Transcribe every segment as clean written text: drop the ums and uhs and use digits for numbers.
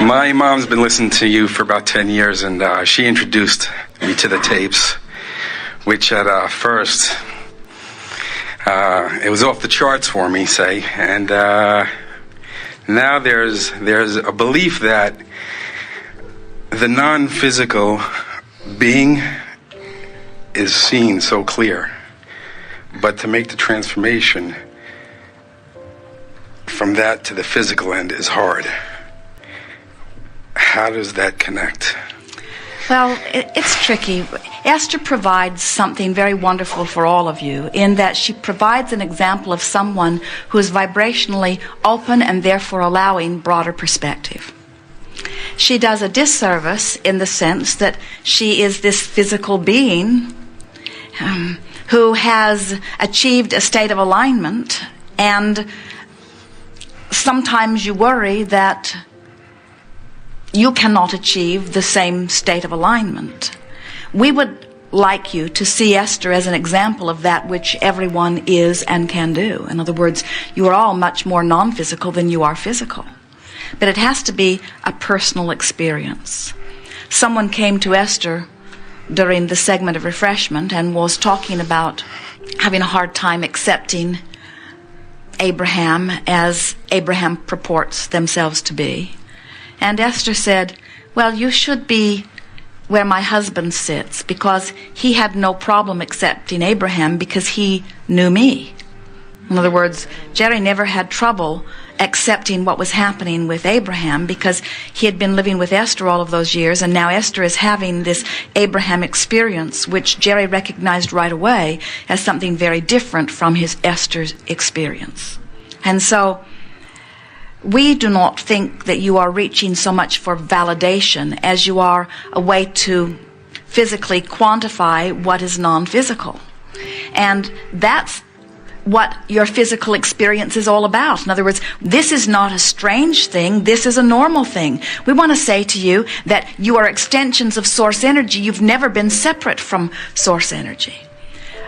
My mom's been listening to you for about 10 years, and she introduced me to the tapes, which at first, it was off the charts for me, say, and now there's a belief that the non-physical being is seen so clear, but to make the transformation from that to the physical end is hard. How does that connect? Well, it's tricky. Esther provides something very wonderful for all of you in that she provides an example of someone who is vibrationally open and therefore allowing broader perspective. She does a disservice in the sense that she is this physical being who has achieved a state of alignment, and sometimes you worry that you cannot achieve the same state of alignment. We would like you to see Esther as an example of that which everyone is and can do. In other words, you are all much more non-physical than you are physical. But it has to be a personal experience. Someone came to Esther during the segment of refreshment and was talking about having a hard time accepting Abraham as Abraham purports themselves to be. And Esther said, well, you should be where my husband sits, because he had no problem accepting Abraham because he knew me. In other words, Jerry never had trouble accepting what was happening with Abraham because he had been living with Esther all of those years, and now Esther is having this Abraham experience, which Jerry recognized right away as something very different from his Esther's experience. And so we do not think that you are reaching so much for validation as you are a way to physically quantify what is non-physical. And that's what your physical experience is all about. In other words, this is not a strange thing. This is a normal thing. We want to say to you that you are extensions of source energy. You've never been separate from source energy.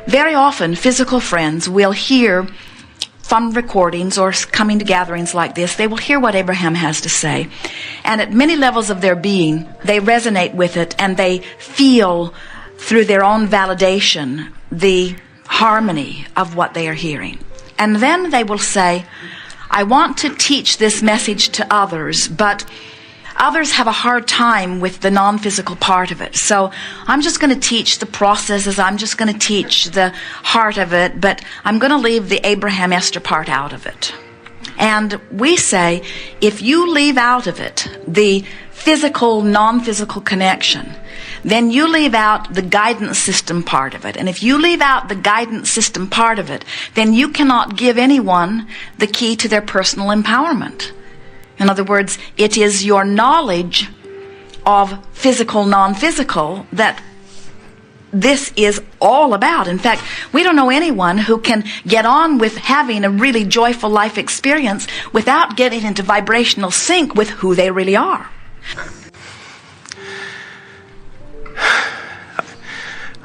Very often, physical friends will hear from recordings or coming to gatherings like this, they will hear what Abraham has to say. And at many levels of their being, they resonate with it and they feel through their own validation the harmony of what they are hearing. And then they will say, I want to teach this message to others, but others have a hard time with the non-physical part of it. So I'm just going to teach the processes. I'm just going to teach the heart of it, but I'm going to leave the Abraham Esther part out of it. And we say, if you leave out of it the physical, non-physical connection, then you leave out the guidance system part of it. And if you leave out the guidance system part of it, then you cannot give anyone the key to their personal empowerment. In other words, it is your knowledge of physical, non-physical that this is all about. In fact, we don't know anyone who can get on with having a really joyful life experience without getting into vibrational sync with who they really are.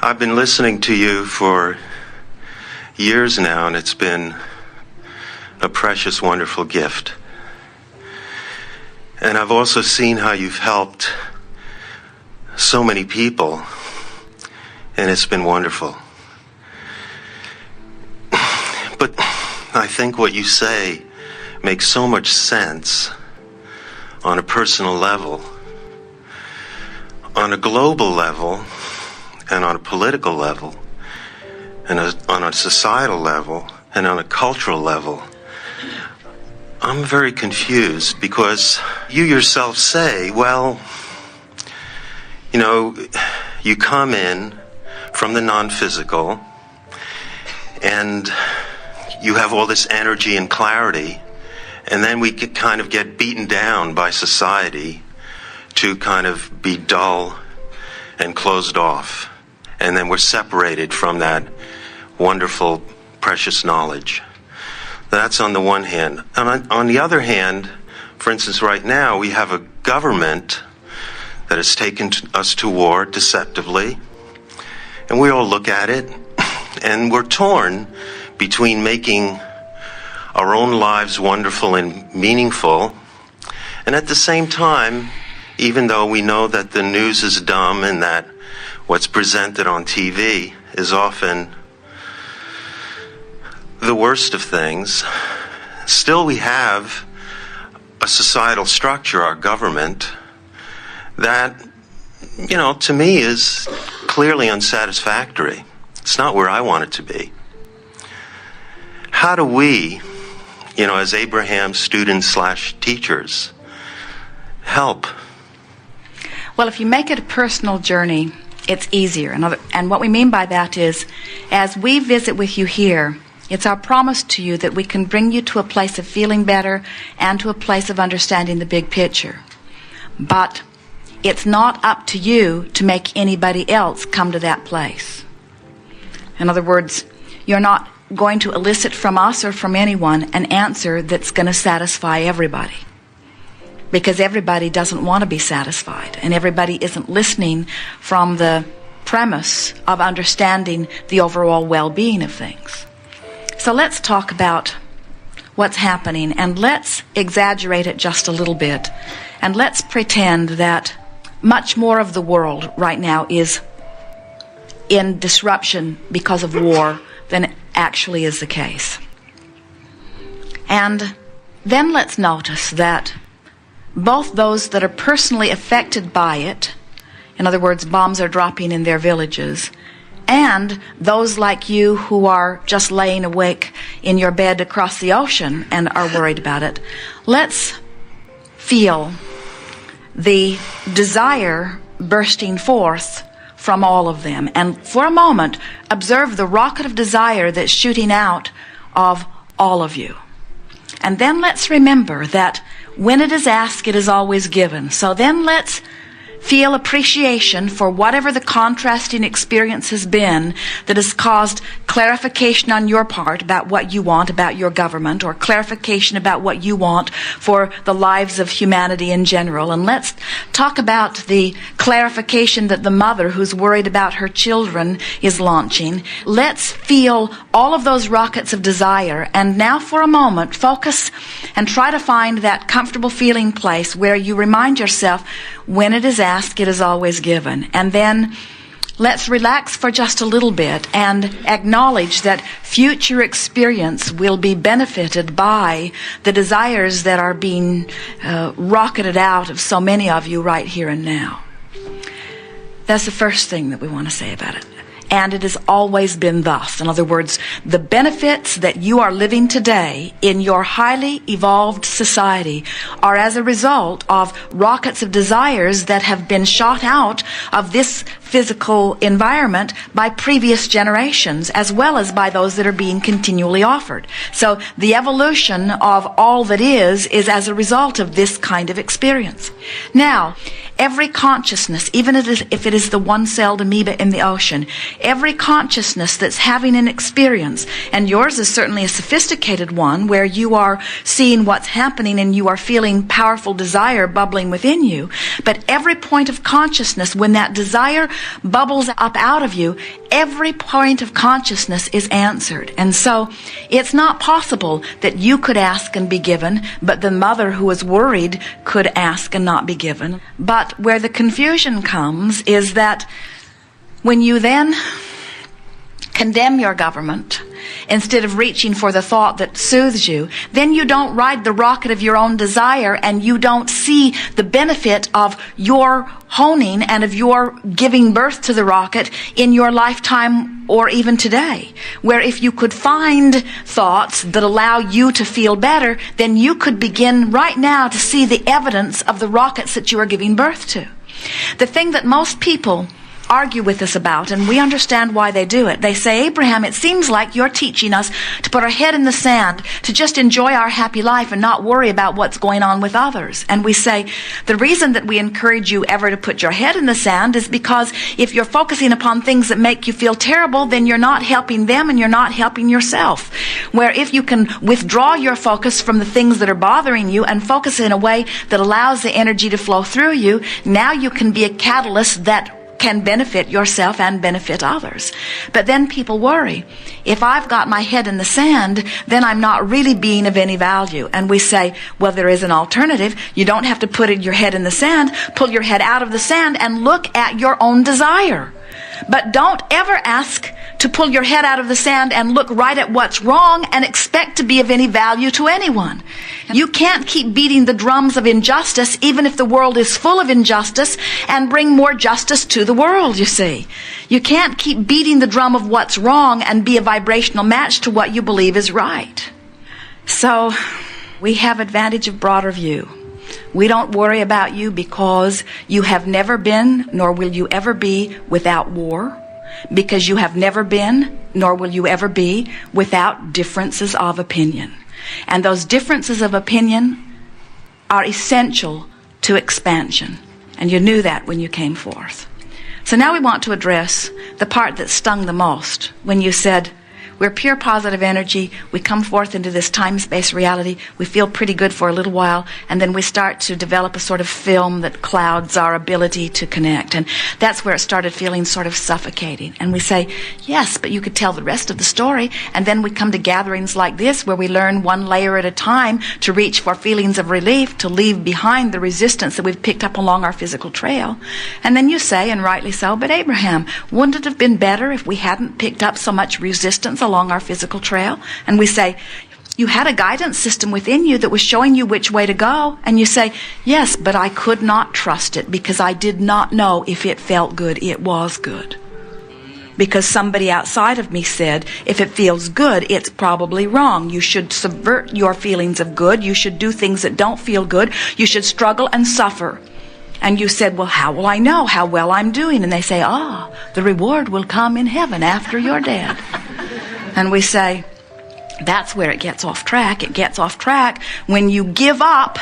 I've been listening to you for years now, and it's been a precious, wonderful gift. And I've also seen how you've helped so many people, and it's been wonderful. But I think what you say makes so much sense on a personal level, on a global level, and on a political level, and on a societal level, and on a cultural level. I'm very confused because you yourself say, well, you know, you come in from the non-physical and you have all this energy and clarity, and then we kind of get beaten down by society to kind of be dull and closed off. And then we're separated from that wonderful, precious knowledge. That's on the one hand. And on the other hand, for instance, right now, we have a government that has taken us to war deceptively. And we all look at it, and we're torn between making our own lives wonderful and meaningful And at the same time, even though we know that the news is dumb and that what's presented on TV is often the worst of things, still we have a societal structure, our government, that, to me is clearly unsatisfactory. It's not where I want it to be. How do we, as Abraham's students/teachers, help? Well, if you make it a personal journey, it's easier. And what we mean by that is, as we visit with you here, it's our promise to you that we can bring you to a place of feeling better and to a place of understanding the big picture. But it's not up to you to make anybody else come to that place. In other words, you're not going to elicit from us or from anyone an answer that's going to satisfy everybody. Because everybody doesn't want to be satisfied, and everybody isn't listening from the premise of understanding the overall well-being of things. So let's talk about what's happening, and let's exaggerate it just a little bit, and let's pretend that much more of the world right now is in disruption because of war than actually is the case. And then let's notice that both those that are personally affected by it, in other words, bombs are dropping in their villages, and those like you who are just laying awake in your bed across the ocean and are worried about it, let's feel the desire bursting forth from all of them. And for a moment, observe the rocket of desire that's shooting out of all of you. And then let's remember that when it is asked, it is always given. So then let's feel appreciation for whatever the contrasting experience has been that has caused clarification on your part about what you want about your government, or clarification about what you want for the lives of humanity in general. And let's talk about the clarification that the mother who's worried about her children is launching. Let's feel all of those rockets of desire. And now for a moment, focus and try to find that comfortable feeling place where you remind yourself, when it is asked, it is always given. And then let's relax for just a little bit and acknowledge that future experience will be benefited by the desires that are being rocketed out of so many of you right here and now. That's the first thing that we want to say about it. And it has always been thus. In other words, the benefits that you are living today in your highly evolved society are as a result of rockets of desires that have been shot out of this physical environment by previous generations, as well as by those that are being continually offered. So the evolution of all that is as a result of this kind of experience. Now, every consciousness, even if it is the one-celled amoeba in the ocean, every consciousness that's having an experience, and yours is certainly a sophisticated one where you are seeing what's happening and you are feeling powerful desire bubbling within you, but every point of consciousness, when that desire bubbles up out of you, every point of consciousness is answered. And so it's not possible that you could ask and be given, but the mother who is worried could ask and not be given. But where the confusion comes is that when you then condemn your government instead of reaching for the thought that soothes you, then you don't ride the rocket of your own desire, and you don't see the benefit of your honing and of your giving birth to the rocket in your lifetime or even today. Where if you could find thoughts that allow you to feel better, then you could begin right now to see the evidence of the rockets that you are giving birth to. The thing that most people argue with us about, and we understand why they do it. They say, Abraham, it seems like you're teaching us to put our head in the sand, to just enjoy our happy life and not worry about what's going on with others. And we say, the reason that we encourage you ever to put your head in the sand is because if you're focusing upon things that make you feel terrible, then you're not helping them and you're not helping yourself. Where if you can withdraw your focus from the things that are bothering you and focus in a way that allows the energy to flow through you, now you can be a catalyst that can benefit yourself and benefit others. But then people worry. If I've got my head in the sand, then I'm not really being of any value. And we say, well, there is an alternative. You don't have to put your head in the sand. Pull your head out of the sand and look at your own desire. But don't ever ask to pull your head out of the sand and look right at what's wrong and expect to be of any value to anyone. You can't keep beating the drums of injustice, even if the world is full of injustice, and bring more justice to the world, you see. You can't keep beating the drum of what's wrong and be a vibrational match to what you believe is right. So, we have advantage of broader view. We don't worry about you because you have never been, nor will you ever be, without war. Because you have never been, nor will you ever be, without differences of opinion. And those differences of opinion are essential to expansion. And you knew that when you came forth. So now we want to address the part that stung the most when you said, we're pure positive energy. We come forth into this time-space reality. We feel pretty good for a little while, and then we start to develop a sort of film that clouds our ability to connect. And that's where it started feeling sort of suffocating. And we say, yes, but you could tell the rest of the story. And then we come to gatherings like this where we learn one layer at a time to reach for feelings of relief, to leave behind the resistance that we've picked up along our physical trail. And then you say, and rightly so, but Abraham, wouldn't it have been better if we hadn't picked up so much resistance along our physical trail? And we say, you had a guidance system within you that was showing you which way to go. And you say, yes, but I could not trust it because I did not know if it felt good. It was good. Because somebody outside of me said, if it feels good, it's probably wrong. You should subvert your feelings of good. You should do things that don't feel good. You should struggle and suffer. And you said, well, how will I know how well I'm doing? And they say, the reward will come in heaven after you're dead. And we say, that's where it gets off track. It gets off track when you give up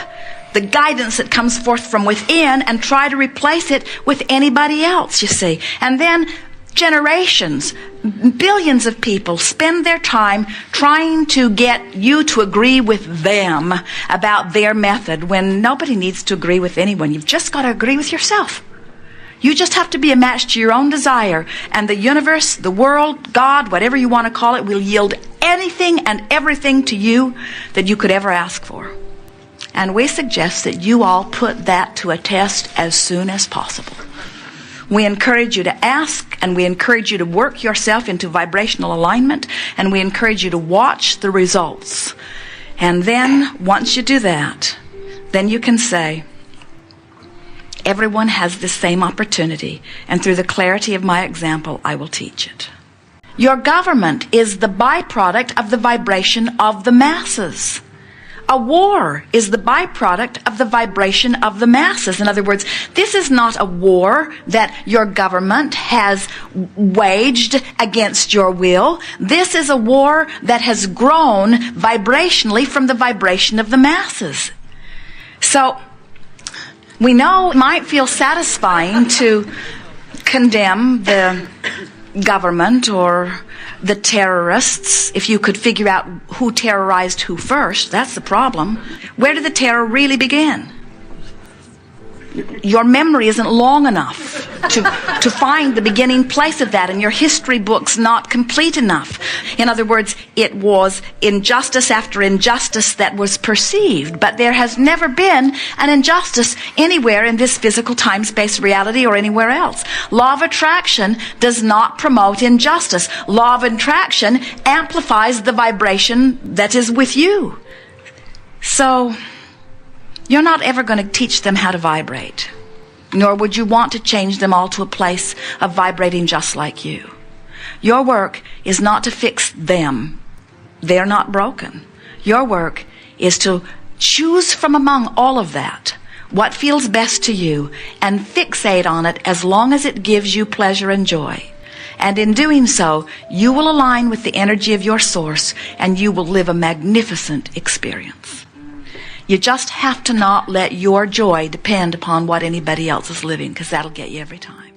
the guidance that comes forth from within and try to replace it with anybody else, you see. And then generations, billions of people spend their time trying to get you to agree with them about their method when nobody needs to agree with anyone. You've just got to agree with yourself. You just have to be a match to your own desire, and the universe, the world, God, whatever you want to call it, will yield anything and everything to you that you could ever ask for. And we suggest that you all put that to a test as soon as possible. We encourage you to ask, and we encourage you to work yourself into vibrational alignment, and we encourage you to watch the results. And then, once you do that, then you can say, everyone has the same opportunity, and through the clarity of my example, I will teach it. Your government is the byproduct of the vibration of the masses. A war is the byproduct of the vibration of the masses. In other words, this is not a war that your government has waged against your will. This is a war that has grown vibrationally from the vibration of the masses. So, we know it might feel satisfying to condemn the government or the terrorists. If you could figure out who terrorized who first, that's the problem. Where did the terror really begin? Your memory isn't long enough to find the beginning place of that, and your history book's not complete enough. In other words, it was injustice after injustice that was perceived, but there has never been an injustice anywhere in this physical time-space reality or anywhere else. Law of attraction does not promote injustice. Law of attraction amplifies the vibration that is with you. So, you're not ever going to teach them how to vibrate, nor would you want to change them all to a place of vibrating just like you. Your work is not to fix them. They're not broken. Your work is to choose from among all of that what feels best to you and fixate on it as long as it gives you pleasure and joy. And in doing so, you will align with the energy of your source, and you will live a magnificent experience. You just have to not let your joy depend upon what anybody else is living, because that'll get you every time.